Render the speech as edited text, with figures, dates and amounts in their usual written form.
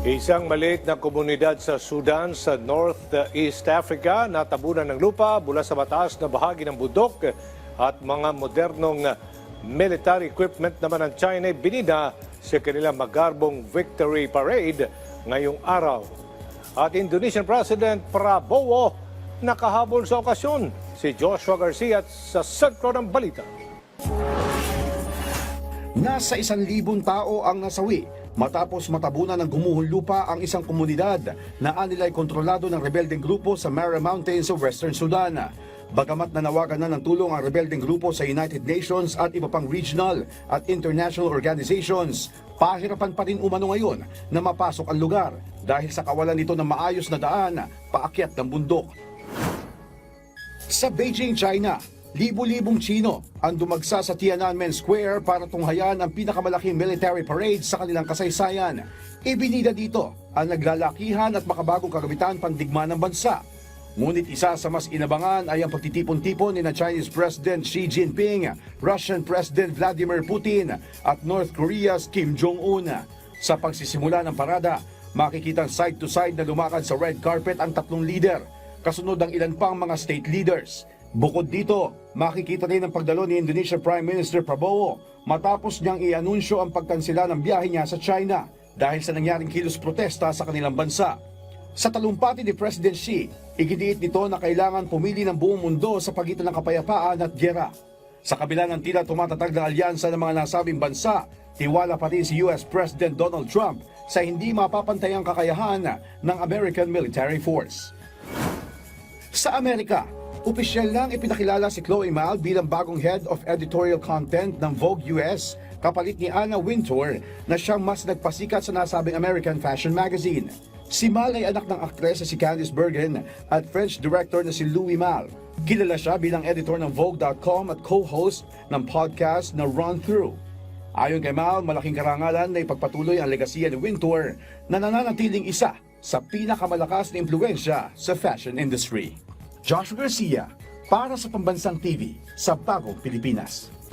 Isang maliit na komunidad sa Sudan sa Northeast Africa natabunan ng lupa mula sa mataas na bahagi ng bundok at mga modernong military equipment naman ng China binida sa kanilang magarbong victory parade ngayong araw. At Indonesian President Prabowo nakahabol sa okasyon. Si Joshua Garcia sa sentro ng balita. Nasa 1,000 tao ang nasawi matapos matabunan ng gumuhong lupa ang isang komunidad na anilay kontrolado ng rebeldeng grupo sa Mara Mountains sa Western Sudan. Bagamat nanawagan na ng tulong ang rebeldeng grupo sa United Nations at iba pang regional at international organizations, pahirapan pa rin umano ngayon na mapasok ang lugar dahil sa kawalan nito ng maayos na daan paakyat ng bundok. Sa Beijing, China, libu-libong Chino ang dumagsa sa Tiananmen Square para tunghayan ang pinakamalaking military parade sa kanilang kasaysayan. Ibinida dito ang naglalakihan at makabagong kagamitan pandigma ng bansa. Ngunit isa sa mas inabangan ay ang pagtitipon-tipon ni Chinese President Xi Jinping, Russian President Vladimir Putin at North Korea's Kim Jong-un. Sa pagsisimula ng parada, makikitang side-to-side na lumakad sa red carpet ang tatlong leader, kasunod ang ilan pang mga state leaders. Bukod dito, makikita rin ang pagdalo ni Indonesian Prime Minister Prabowo matapos niyang i-anunsyo ang pagkansela ng biyahe niya sa China dahil sa nangyaring kilos protesta sa kanilang bansa. Sa talumpati ni President Xi, iginiit nito na kailangan pumili ng buong mundo sa pagitan ng kapayapaan at gyera. Sa kabila ng tila tumatatag na alyansa ng mga nasabing bansa, tiwala pa rin si US President Donald Trump sa hindi mapapantayang kakayahan ng American Military Force. Sa Amerika, opisyal lang ipinakilala si Chloe Mal bilang bagong Head of Editorial Content ng Vogue US kapalit ni Anna Wintour na siyang mas nagpasikat sa nasabing American Fashion Magazine. Si Mal ay anak ng aktres na si Candice Bergen at French director na si Louis Mal. Kilala siya bilang editor ng Vogue.com at co-host ng podcast na Run Through. Ayon kay Mal, malaking karangalan na ipagpatuloy ang legasiya ni Wintour na nananatiling isa sa pinakamalakas na impluwensya sa fashion industry. Joshua Garcia, para sa Pambansang TV sa Bagong Pilipinas.